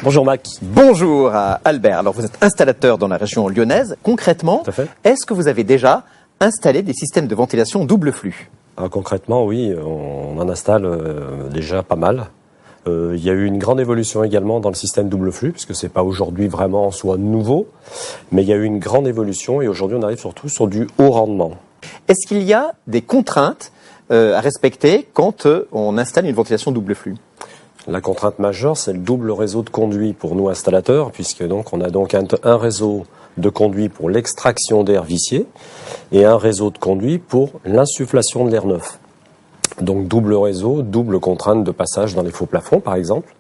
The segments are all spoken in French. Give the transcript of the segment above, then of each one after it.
Bonjour Mac. Bonjour Albert. Alors vous êtes installateur dans la région lyonnaise. Concrètement, est-ce que vous avez déjà installé des systèmes de ventilation double flux? Concrètement, oui, on en installe déjà pas mal. Il y a eu une grande évolution également dans le système double flux, puisque c'est pas aujourd'hui vraiment en soi nouveau, mais il y a eu une grande évolution et aujourd'hui on arrive surtout sur du haut rendement. Est-ce qu'il y a des contraintes à respecter quand on installe une ventilation double flux? La contrainte majeure, c'est le double réseau de conduits pour nous installateurs, puisque donc on a donc un réseau de conduits pour l'extraction d'air vicié et un réseau de conduits pour l'insufflation de l'air neuf. Donc double réseau, double contrainte de passage dans les faux plafonds, par exemple.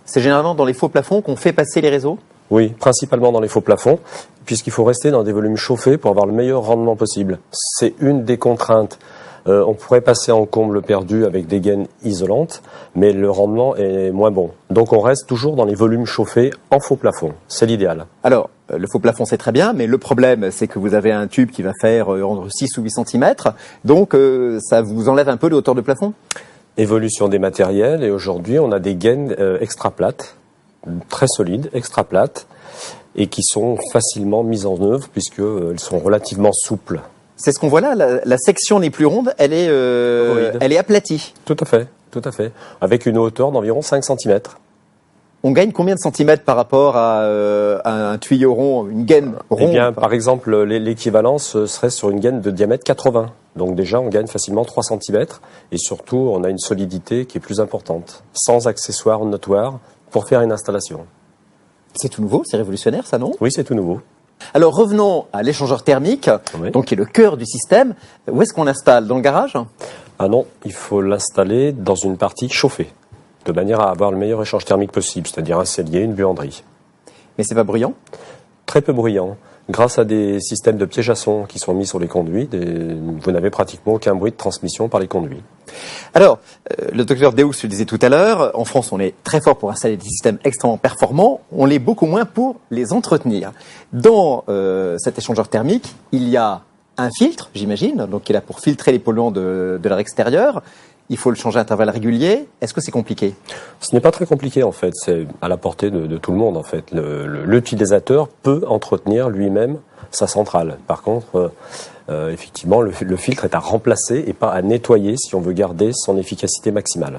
C'est généralement dans les faux plafonds qu'on fait passer les réseaux? Oui, principalement dans les faux plafonds, puisqu'il faut rester dans des volumes chauffés pour avoir le meilleur rendement possible. C'est une des contraintes. On pourrait passer en comble perdu avec des gaines isolantes, mais le rendement est moins bon. Donc on reste toujours dans les volumes chauffés en faux plafond. C'est l'idéal. Alors, le faux plafond c'est très bien, mais le problème c'est que vous avez un tube qui va faire entre 6 ou 8 cm, donc ça vous enlève un peu de hauteur de plafond? Évolution des matériels, et aujourd'hui on a des gaines extra plates, très solides, extra plates, et qui sont facilement mises en œuvre puisqu'elles sont relativement souples. C'est ce qu'on voit là, la section n'est plus ronde, elle est aplatie. Tout à fait, avec une hauteur d'environ 5 cm. On gagne combien de centimètres par rapport à un tuyau rond, une gaine ronde? Eh bien, par exemple, l'équivalence serait sur une gaine de diamètre 80. Donc déjà, on gagne facilement 3 cm, et surtout, on a une solidité qui est plus importante, sans accessoires notoires pour faire une installation. C'est tout nouveau, c'est révolutionnaire ça, non? Oui, c'est tout nouveau. Alors revenons à l'échangeur thermique, donc qui est le cœur du système. Où est-ce qu'on l'installe? Dans le garage? Ah non, il faut l'installer dans une partie chauffée, de manière à avoir le meilleur échange thermique possible, c'est-à-dire un cellier, une buanderie. Mais c'est pas bruyant? Très peu bruyant. Grâce à des systèmes de pièges à son qui sont mis sur les conduits, vous n'avez pratiquement aucun bruit de transmission par les conduits. Alors, le docteur Deus le disait tout à l'heure, en France on est très fort pour installer des systèmes extrêmement performants, on l'est beaucoup moins pour les entretenir. Dans cet échangeur thermique, il y a un filtre, j'imagine, donc qui est là pour filtrer les polluants de l'air extérieur. Il faut le changer à intervalles réguliers. Est-ce que c'est compliqué? Ce n'est pas très compliqué en fait, c'est à la portée de tout le monde en fait. L'utilisateur peut entretenir lui-même sa centrale. Par contre, effectivement, le filtre est à remplacer et pas à nettoyer si on veut garder son efficacité maximale.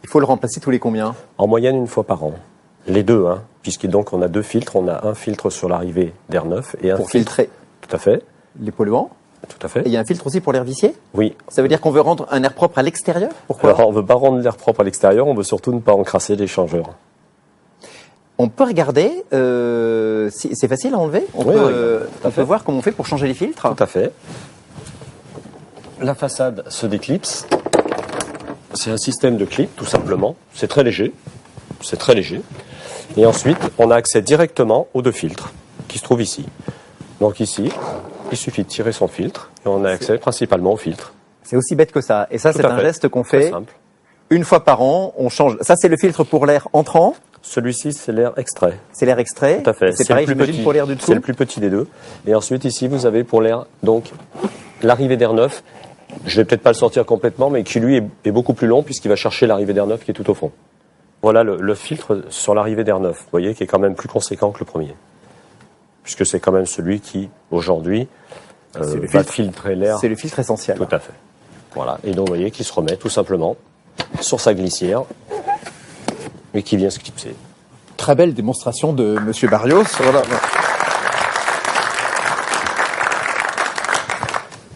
Il faut le remplacer tous les combien? En moyenne une fois par an. Les deux, puisque donc on a deux filtres. On a un filtre sur l'arrivée d'air neuf et un pour filtrer. Tout à fait. Les polluants. Tout à fait. Et il y a un filtre aussi pour l'air vicié? Oui. Ça veut dire qu'on veut rendre un air propre à l'extérieur? Pourquoi? Alors, on ne veut pas rendre l'air propre à l'extérieur, on veut surtout ne pas encrasser l'échangeur. On peut regarder, c'est facile à enlever? On peut voir comment on fait pour changer les filtres? Tout à fait. La façade se déclipse. C'est un système de clip, tout simplement. C'est très léger. C'est très léger. Et ensuite, on a accès directement aux deux filtres qui se trouvent ici. Donc ici, il suffit de tirer son filtre et on a accès principalement au filtre. C'est aussi bête que ça. Et ça, c'est un geste qu'on fait une fois par an. On change. Ça, c'est le filtre pour l'air entrant. Celui-ci, c'est l'air extrait. C'est l'air extrait. Tout à fait. C'est pareil, j'imagine, pour l'air du dessous. C'est le plus petit des deux. Et ensuite, ici, vous avez pour l'air, donc, l'arrivée d'air neuf. Je vais peut-être pas le sortir complètement, mais qui lui est beaucoup plus long puisqu'il va chercher l'arrivée d'air neuf qui est tout au fond. Voilà le filtre sur l'arrivée d'air neuf. Vous voyez, qui est quand même plus conséquent que le premier. Puisque c'est quand même celui qui, aujourd'hui, va filtrer l'air. C'est le filtre essentiel. Tout à fait. Voilà. Et donc, vous voyez, qui se remet tout simplement sur sa glissière et qui vient se clipser. Très belle démonstration de Monsieur Barrios. Voilà.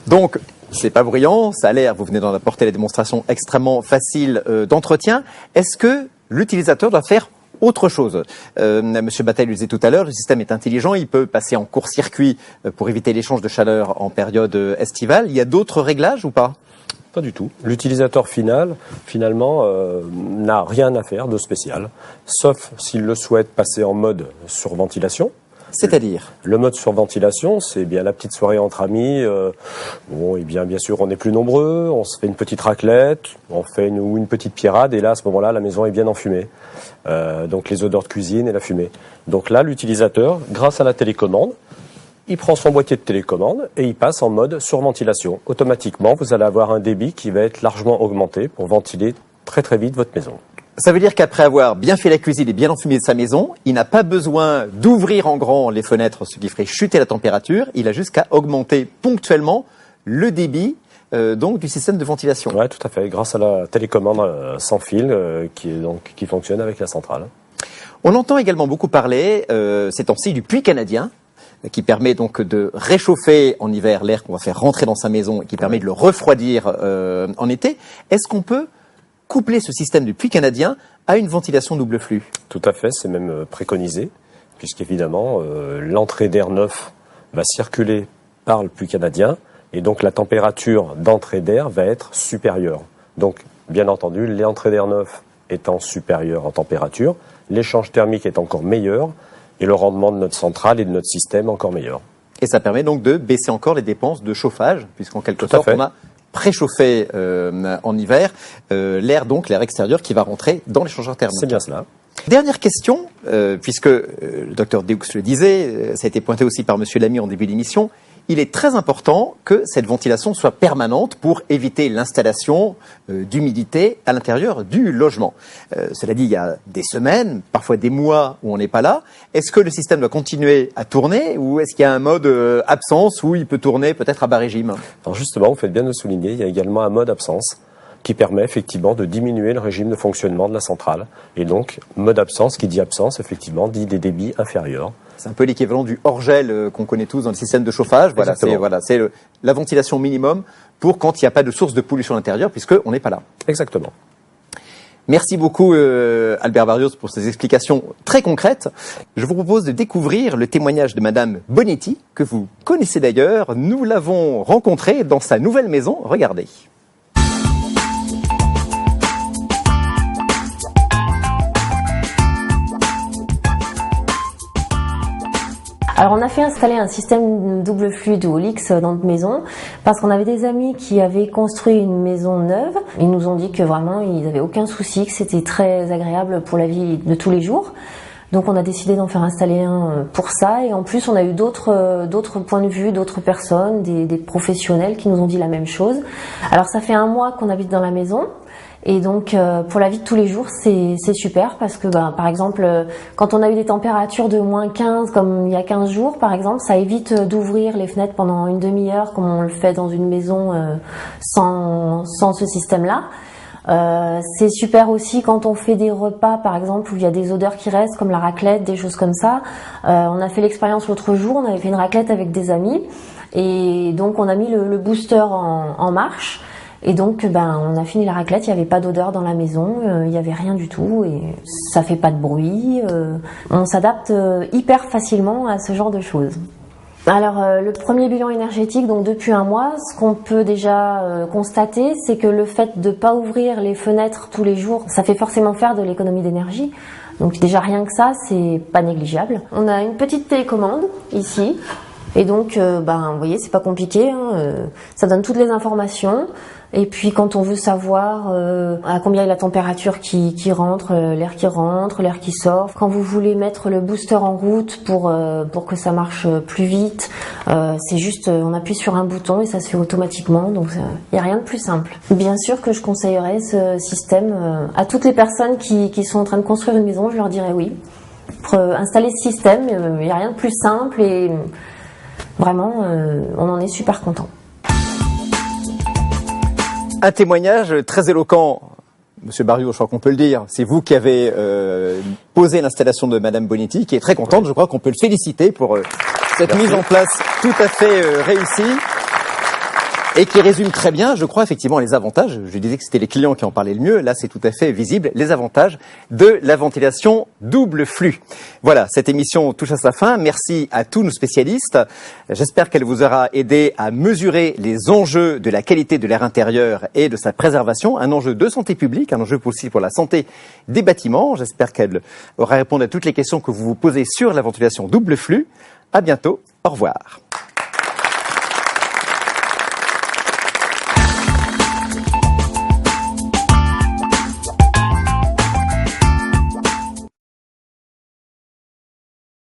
Donc, c'est pas bruyant, ça a l'air, vous venez d'en apporter la démonstration extrêmement facile d'entretien. Est-ce que l'utilisateur doit faire autre chose? Monsieur Bataille le disait tout à l'heure, le système est intelligent, il peut passer en court-circuit pour éviter l'échange de chaleur en période estivale. Il y a d'autres réglages ou pas? Pas du tout. L'utilisateur final, finalement, n'a rien à faire de spécial, sauf s'il le souhaite passer en mode surventilation. C'est-à-dire? Le mode surventilation, c'est bien la petite soirée entre amis. Bon, et bien sûr, on est plus nombreux, on se fait une petite raclette, on fait une petite pierrade, et là, à ce moment-là, la maison est bien enfumée. Donc les odeurs de cuisine et la fumée. Donc là, l'utilisateur, grâce à la télécommande, il prend son boîtier de télécommande et il passe en mode surventilation. Automatiquement, vous allez avoir un débit qui va être largement augmenté pour ventiler très très vite votre maison. Ça veut dire qu'après avoir bien fait la cuisine et bien enfumé sa maison, il n'a pas besoin d'ouvrir en grand les fenêtres, ce qui ferait chuter la température. Il a juste qu'à augmenter ponctuellement le débit donc du système de ventilation. Ouais, tout à fait, grâce à la télécommande sans fil qui fonctionne avec la centrale. On entend également beaucoup parler ces temps-ci du puits canadien, qui permet donc de réchauffer en hiver l'air qu'on va faire rentrer dans sa maison et qui permet de le refroidir en été. Est-ce qu'on peut coupler ce système du puits canadien à une ventilation double flux? Tout à fait, c'est même préconisé, puisqu'évidemment, l'entrée d'air neuf va circuler par le puits canadien, et donc la température d'entrée d'air va être supérieure. Donc, bien entendu, l'entrée d'air neuf étant supérieure en température, l'échange thermique est encore meilleur, et le rendement de notre centrale et de notre système encore meilleur. Et ça permet donc de baisser encore les dépenses de chauffage, puisqu'en quelque sorte, on a préchauffé en hiver l'air extérieur qui va rentrer dans l'échangeur thermique. C'est bien cela. Dernière question, puisque le docteur Deux le disait, ça a été pointé aussi par Monsieur Lamy en début d'émission, il est très important que cette ventilation soit permanente pour éviter l'installation d'humidité à l'intérieur du logement. Cela dit, il y a des semaines, parfois des mois où on n'est pas là. Est-ce que le système doit continuer à tourner ou est-ce qu'il y a un mode absence où il peut tourner peut-être à bas régime? Alors justement, vous faites bien de le souligner, il y a également un mode absence qui permet effectivement de diminuer le régime de fonctionnement de la centrale. Et donc, mode absence, qui dit absence, effectivement, dit des débits inférieurs. C'est un peu l'équivalent du hors-gel qu'on connaît tous dans le système de chauffage. Voilà, c'est la ventilation minimum pour quand il n'y a pas de source de pollution à l'intérieur, puisqu'on n'est pas là. Exactement. Merci beaucoup Albert Barrios pour ces explications très concrètes. Je vous propose de découvrir le témoignage de Madame Bonetti, que vous connaissez d'ailleurs. Nous l'avons rencontrée dans sa nouvelle maison. Regardez. Alors on a fait installer un système double flux de Olix dans notre maison parce qu'on avait des amis qui avaient construit une maison neuve. Ils nous ont dit que vraiment ils n'avaient aucun souci, que c'était très agréable pour la vie de tous les jours. Donc on a décidé d'en faire installer un pour ça, et en plus on a eu d'autres points de vue, d'autres personnes, des professionnels qui nous ont dit la même chose. Alors ça fait 1 mois qu'on habite dans la maison. Et donc pour la vie de tous les jours c'est super parce que par exemple quand on a eu des températures de moins 15 comme il y a 15 jours par exemple, ça évite d'ouvrir les fenêtres pendant une demi-heure comme on le fait dans une maison sans ce système là. C'est super aussi quand on fait des repas par exemple où il y a des odeurs qui restent comme la raclette, des choses comme ça. On a fait l'expérience l'autre jour, on avait fait une raclette avec des amis et donc on a mis le booster en marche. Et donc, on a fini la raclette, il n'y avait pas d'odeur dans la maison, il n'y avait rien du tout et ça fait pas de bruit. On s'adapte hyper facilement à ce genre de choses. Alors, le premier bilan énergétique, donc depuis 1 mois, ce qu'on peut déjà constater, c'est que le fait de pas ouvrir les fenêtres tous les jours, ça fait forcément faire de l'économie d'énergie. Donc déjà rien que ça, c'est pas négligeable. On a une petite télécommande ici. Et donc, vous voyez, c'est pas compliqué, ça donne toutes les informations. Et puis, quand on veut savoir à combien est la température qui rentre, l'air qui sort, quand vous voulez mettre le booster en route pour que ça marche plus vite, c'est juste, on appuie sur un bouton et ça se fait automatiquement. Donc, il n'y a rien de plus simple. Bien sûr que je conseillerais ce système à toutes les personnes qui sont en train de construire une maison. Je leur dirais oui. Pour installer ce système, il n'y a rien de plus simple et vraiment, on en est super content. Un témoignage très éloquent. Monsieur Barrios, je crois qu'on peut le dire. C'est vous qui avez posé l'installation de Madame Bonetti, qui est très contente. Je crois qu'on peut le féliciter pour cette mise en place tout à fait réussie. Et qui résume très bien, je crois, effectivement, les avantages. Je disais que c'était les clients qui en parlaient le mieux. Là, c'est tout à fait visible, les avantages de la ventilation double flux. Voilà, cette émission touche à sa fin. Merci à tous nos spécialistes. J'espère qu'elle vous aura aidé à mesurer les enjeux de la qualité de l'air intérieur et de sa préservation. Un enjeu de santé publique, un enjeu aussi pour la santé des bâtiments. J'espère qu'elle aura répondu à toutes les questions que vous vous posez sur la ventilation double flux. À bientôt. Au revoir.